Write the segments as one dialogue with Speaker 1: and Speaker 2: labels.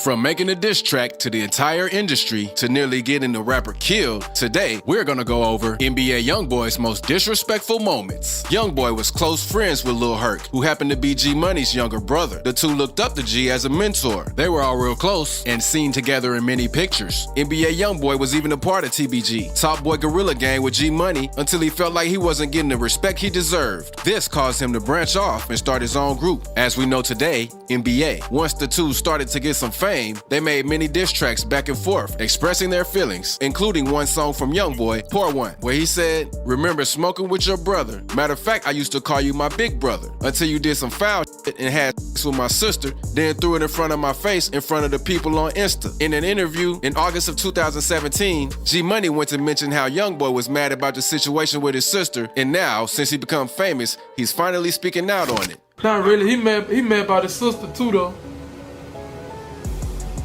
Speaker 1: From making a diss track to the entire industry to nearly getting the rapper killed, today we're gonna go over NBA Youngboy's most disrespectful moments. Youngboy was close friends with Lil Durk, who happened to be G Money's younger brother. The two looked up to G as a mentor. They were all real close and seen together in many pictures. NBA Youngboy was even a part of TBG, Top Boy Gorilla Gang with G Money, until he felt like he wasn't getting the respect he deserved. This caused him to branch off and start his own group. As we know today, NBA. Once the two started to get some fame, they made many diss tracks back and forth, expressing their feelings, including one song from Youngboy, Pour One, where he said, "Remember smoking with your brother. Matter of fact, I used to call you my big brother, until you did some foul shit and had sex with my sister, then threw it in front of my face in front of the people on Insta." In an interview in August of 2017, G Money went to mention how Youngboy was mad about the situation with his sister, and now, since he become famous, he's finally speaking out on it.
Speaker 2: Not really, he mad about his sister too though.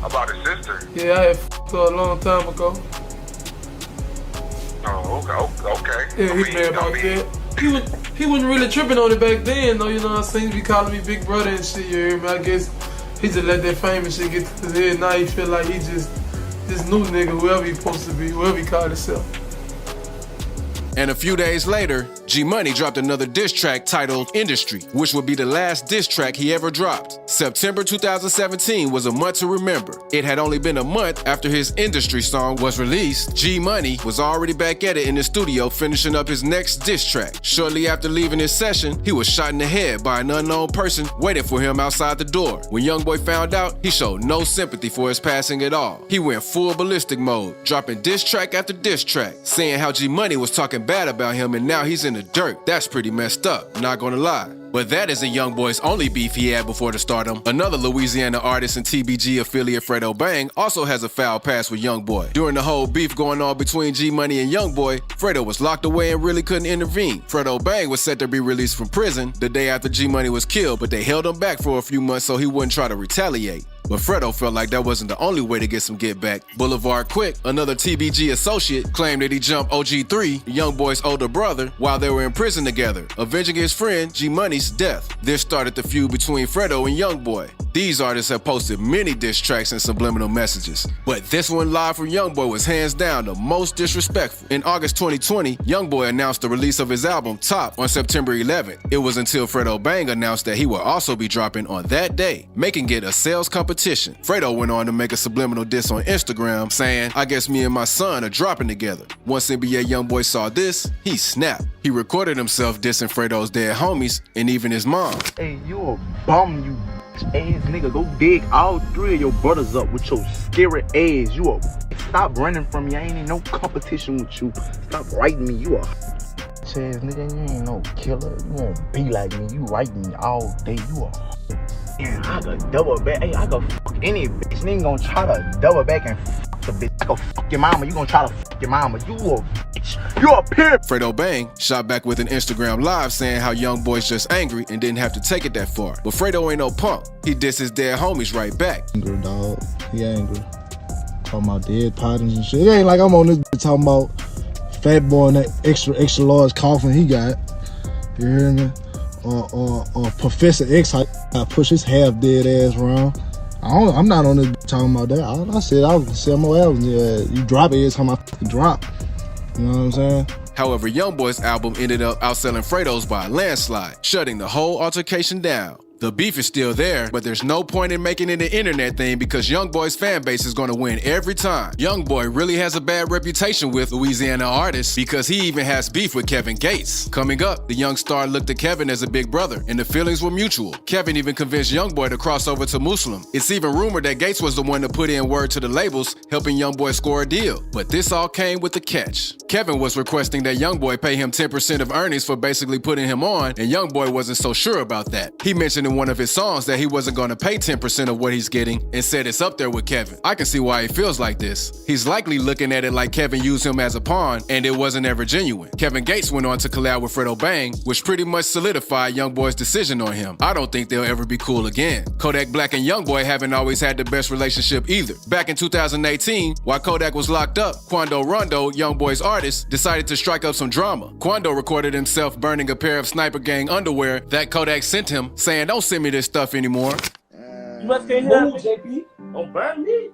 Speaker 3: About his sister?
Speaker 2: Yeah, I had f***ed her a long time ago.
Speaker 3: Oh, okay.
Speaker 2: Yeah, he mad about that. He wasn't really tripping on it back then though, you know what I'm saying? He be calling me big brother and shit, you hear me? I guess he just let that fame and shit get to his head. Now he feel like he just this new nigga, whoever he supposed to be, whoever he called himself.
Speaker 1: And a few days later, G Money dropped another diss track titled Industry, which would be the last diss track he ever dropped. September 2017 was a month to remember. It had only been a month after his Industry song was released. G Money was already back at it in the studio finishing up his next diss track. Shortly after leaving his session, he was shot in the head by an unknown person waiting for him outside the door. When Youngboy found out, he showed no sympathy for his passing at all. He went full ballistic mode, dropping diss track after diss track, saying how G Money was talking bad about him and now he's in the dirt. That's pretty messed up, not gonna lie. But that isn't Youngboy's only beef he had before the stardom. Another Louisiana artist and TBG affiliate, Fredo Bang, also has a foul past with Youngboy. During the whole beef going on between G Money and Youngboy, Fredo was locked away and really couldn't intervene. Fredo Bang was set to be released from prison the day after G Money was killed, but they held him back for a few months so he wouldn't try to retaliate. But Fredo felt like that wasn't the only way to get some get back. Boulevard Quick, another TBG associate, claimed that he jumped OG3, Youngboy's older brother, while they were in prison together, avenging his friend G Money's death. This started the feud between Fredo and Youngboy. These artists have posted many diss tracks and subliminal messages, but this one live from Youngboy was hands down the most disrespectful. In August 2020, Youngboy announced the release of his album Top on September 11th. It was until Fredo Bang announced that he would also be dropping on that day, making it a sales competition. Fredo went on to make a subliminal diss on Instagram saying, "I guess me and my son are dropping together." Once NBA Youngboy saw this, he snapped. He recorded himself dissing Fredo's dead homies and even his mom.
Speaker 4: "Hey, you a bum, you ass nigga. Go dig all three of your brothers up with your scary ass. You a stop running from me. I ain't in no competition with you. Stop writing me. You a ass nigga. You ain't no killer. You won't be like me. You write me all day. You a man, I could double back. Hey, I could fuck any bitch. Nigga gonna try to double back and fuck the bitch. I could fuck your mama. You gonna try to fuck your mama. You a bitch. You a pimp." Fredo
Speaker 1: Bang shot back with an Instagram live saying how Youngboy's just angry and didn't have to take it that far. But Fredo ain't no punk. He dissed his dead homies right back.
Speaker 5: Angry, dog. He angry. Talking about dead partners and shit. It ain't like I'm on this bitch talking about Fat Boy and that extra large coffin he got. You hear me? Or Professor X, I push his half dead ass around. I'm not on this talking about that. I said I was sell more albums. Yeah, you drop it every time I fucking drop. You know what I'm saying?
Speaker 1: However, Youngboy's album ended up outselling Fredo's by a landslide, shutting the whole altercation down. The beef is still there, but there's no point in making it an internet thing because Youngboy's fan base is gonna win every time. Youngboy really has a bad reputation with Louisiana artists because he even has beef with Kevin Gates. Coming up, the young star looked at Kevin as a big brother, and the feelings were mutual. Kevin even convinced Youngboy to cross over to Muslim. It's even rumored that Gates was the one to put in word to the labels, helping Youngboy score a deal. But this all came with a catch. Kevin was requesting that Youngboy pay him 10% of earnings for basically putting him on, and Youngboy wasn't so sure about that. He mentioned in one of his songs that he wasn't going to pay 10% of what he's getting and said it's up there with Kevin. I can see why he feels like this. He's likely looking at it like Kevin used him as a pawn and it wasn't ever genuine. Kevin Gates went on to collab with Fredo Bang, which pretty much solidified Youngboy's decision on him. I don't think they'll ever be cool again. Kodak Black and Youngboy haven't always had the best relationship either. Back in 2018, while Kodak was locked up, Quando Rondo, Youngboy's artist, decided to strike up some drama. Quando recorded himself burning a pair of Sniper Gang underwear that Kodak sent him, saying, "Don't send me this stuff anymore."
Speaker 6: You must can't hear me, JP. Don't burn me.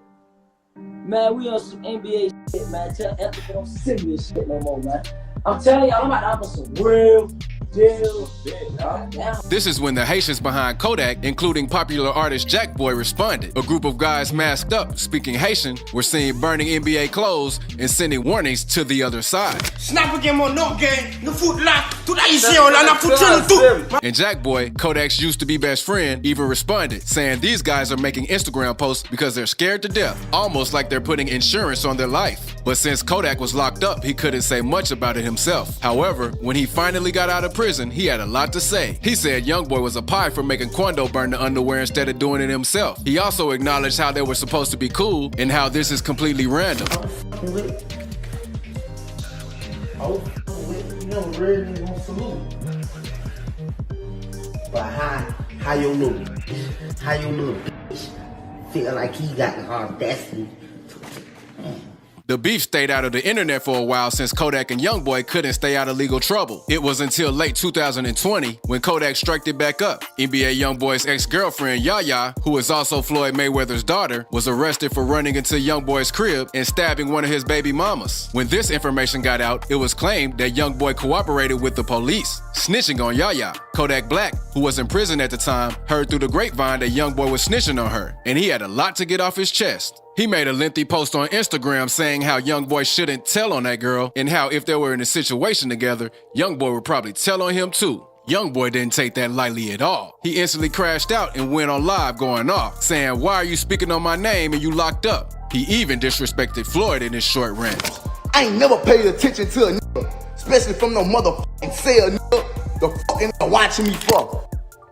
Speaker 6: Man, we on some NBA shit, man. Tell Anthony don't send me this shit no more, man. I'm telling y'all, I'm about to offer some real deal shit, dog.
Speaker 1: This is when the Haitians behind Kodak, including popular artist Jackboy, responded. A group of guys masked up, speaking Haitian, were seen burning NBA clothes and sending warnings to the other side. And Jackboy, Kodak's used to be best friend, even responded, saying these guys are making Instagram posts because they're scared to death, almost like they're putting insurance on their life. But since Kodak was locked up, he couldn't say much about it himself. However, when he finally got out of prison, he had a lot to say. He said Youngboy was a pie for making Quando burn the underwear instead of doing it himself. He also acknowledged how they were supposed to be cool and how this is completely random.
Speaker 7: But how your little bitch feel like he got the audacity?
Speaker 1: The beef stayed out of the internet for a while since Kodak and Youngboy couldn't stay out of legal trouble. It was until late 2020 when Kodak struck it back up. NBA Youngboy's ex-girlfriend Yaya, who is also Floyd Mayweather's daughter, was arrested for running into Youngboy's crib and stabbing one of his baby mamas. When this information got out, it was claimed that Youngboy cooperated with the police, snitching on Yaya. Kodak Black, who was in prison at the time, heard through the grapevine that Youngboy was snitching on her, and he had a lot to get off his chest. He made a lengthy post on Instagram saying how Youngboy shouldn't tell on that girl and how if they were in a situation together, Youngboy would probably tell on him too. Youngboy didn't take that lightly at all. He instantly crashed out and went on live going off, saying, "Why are you speaking on my name and you locked up?" He even disrespected Floyd in his short rant.
Speaker 4: I ain't never paid attention to a nigga, especially from no motherfucking cell, nigga. The fucking nigga watching me for.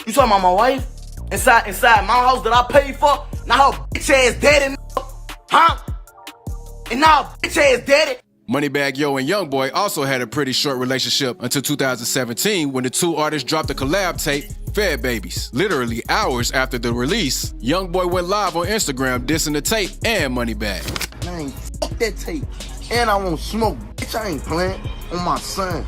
Speaker 4: You talking about my wife? Inside my house that I paid for? Now her bitch ass daddy, nigga. Huh? And now her bitch ass daddy.
Speaker 1: Moneybagg Yo and Youngboy also had a pretty short relationship until 2017 when the two artists dropped a collab tape, Fed Babies. Literally hours after the release, Youngboy went live on Instagram dissing the tape and Moneybagg.
Speaker 4: I ain't fuck that tape. And I won't smoke, bitch. I ain't playing on my son.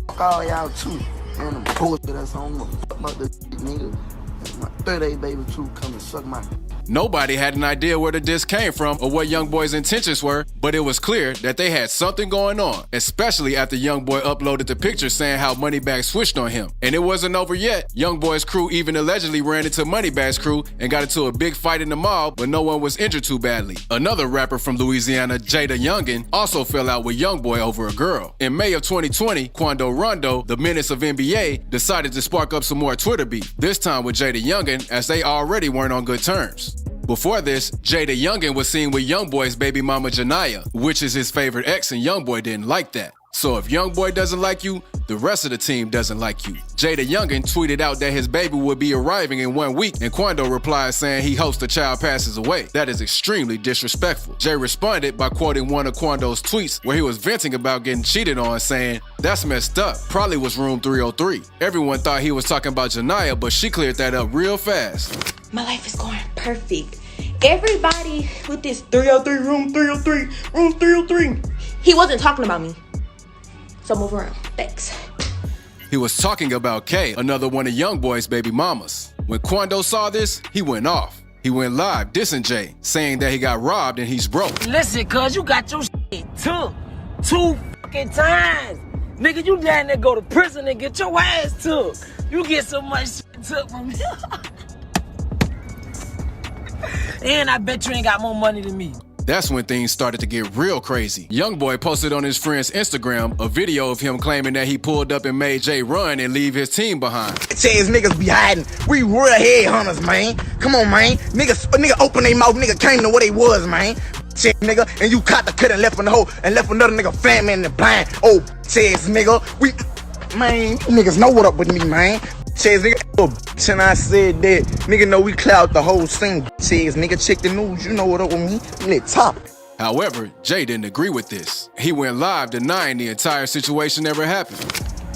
Speaker 4: Fuck all y'all too. And the bullshit that's on the fuck about this nigga. And my 38 baby too come and suck my.
Speaker 1: Nobody had an idea where the diss came from or what Youngboy's intentions were, but it was clear that they had something going on, especially after Youngboy uploaded the picture saying how Moneybagg switched on him. And it wasn't over yet. Youngboy's crew even allegedly ran into Moneybagg's crew and got into a big fight in the mall, but no one was injured too badly. Another rapper from Louisiana, Jada Youngin, also fell out with Youngboy over a girl. In May of 2020, Quando Rondo, the menace of NBA, decided to spark up some more Twitter beef, this time with Jada Youngin, as they already weren't on good terms. Before this, Jada Youngin was seen with Youngboy's baby mama Janiyah, which is his favorite ex, and Youngboy didn't like that. So if Youngboy doesn't like you, the rest of the team doesn't like you. Jada Youngin tweeted out that his baby would be arriving in 1 week, and Quando replied saying he hopes the child passes away. That is extremely disrespectful. Jay responded by quoting one of Quando's tweets where he was venting about getting cheated on, saying, "That's messed up. Probably was room 303. Everyone thought he was talking about Janiyah, but she cleared that up real fast.
Speaker 8: My life is going perfect. Everybody with this 303, room 303, room 303. He wasn't talking about me. So move around. Thanks.
Speaker 1: He was talking about Kay, another one of Youngboy's baby mamas. When Quando saw this, he went off. He went live dissing Jay, saying that he got robbed and he's broke.
Speaker 6: Listen, cuz you got your shit took 2 fucking times. Nigga, you down there go to prison and get your ass took. You get so much shit took from here. And I bet you ain't got more money than me.
Speaker 1: That's when things started to get real crazy. Youngboy posted on his friend's Instagram a video of him claiming that he pulled up and made Jay run and leave his team behind.
Speaker 4: Chaz niggas be hiding. We real headhunters, man. Come on, man. Nigga open their mouth, nigga came to what they was, man. Chaz nigga, and you caught the cut and left in the hole and left another nigga family in the blind. Oh, Chaz nigga, man, you niggas know what up with me, man. Chaz nigga, and I said that, nigga know we cloud the whole scene. Chaz nigga, check the news, you know what up with me. Lit top.
Speaker 1: However, Jay didn't agree with this. He went live denying the entire situation ever happened.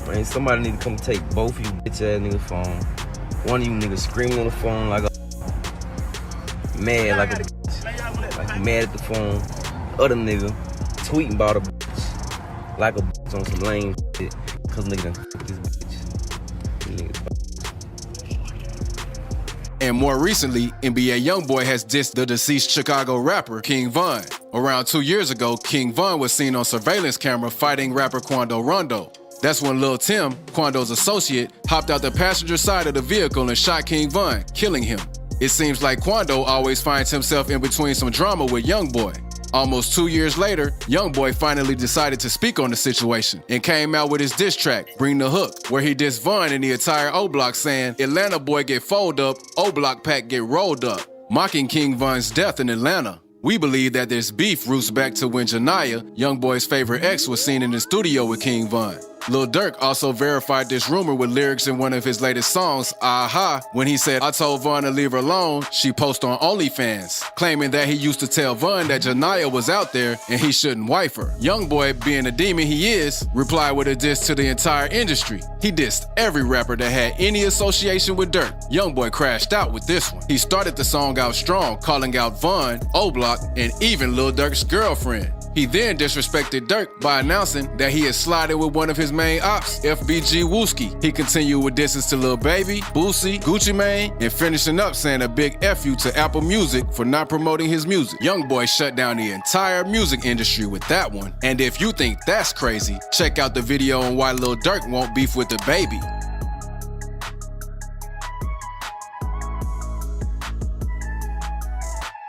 Speaker 9: Man, somebody need to come take both of you bitch ass niggas' phone. One of you niggas screaming on the phone like a mad, like you mad at the phone. The other nigga tweeting about a bitch like a bitch on some lame shit. Cause nigga done this bitch.
Speaker 1: And more recently, NBA Youngboy has dissed the deceased Chicago rapper King Von. Around 2 years ago, King Von was seen on surveillance camera fighting rapper Quando Rondo. That's when Lil Tim, Quando's associate, hopped out the passenger side of the vehicle and shot King Von, killing him. It seems like Quando always finds himself in between some drama with Youngboy. Almost 2 years later, Youngboy finally decided to speak on the situation and came out with his diss track, Bring the Hook, where he dissed Von and the entire O-Block saying, Atlanta boy get fold up, O-Block pack get rolled up, mocking King Von's death in Atlanta. We believe that this beef roots back to when Janiyah, Youngboy's favorite ex, was seen in the studio with King Von. Lil Durk also verified this rumor with lyrics in one of his latest songs, Aha, when he said, I told Von to leave her alone, she post on OnlyFans, claiming that he used to tell Von that Janiyah was out there and he shouldn't wife her. Youngboy, being the demon he is, replied with a diss to the entire industry. He dissed every rapper that had any association with Durk. Youngboy crashed out with this one. He started the song out strong, calling out Von, O-Block, and even Lil Durk's girlfriend. He then disrespected Durk by announcing that he had slided with one of his main ops, FBG Wooski. He continued with disses to Lil Baby, Boosie, Gucci Mane, and finishing up saying a big F you to Apple Music for not promoting his music. Youngboy shut down the entire music industry with that one. And if you think that's crazy, check out the video on why Lil Durk won't beef with the Baby.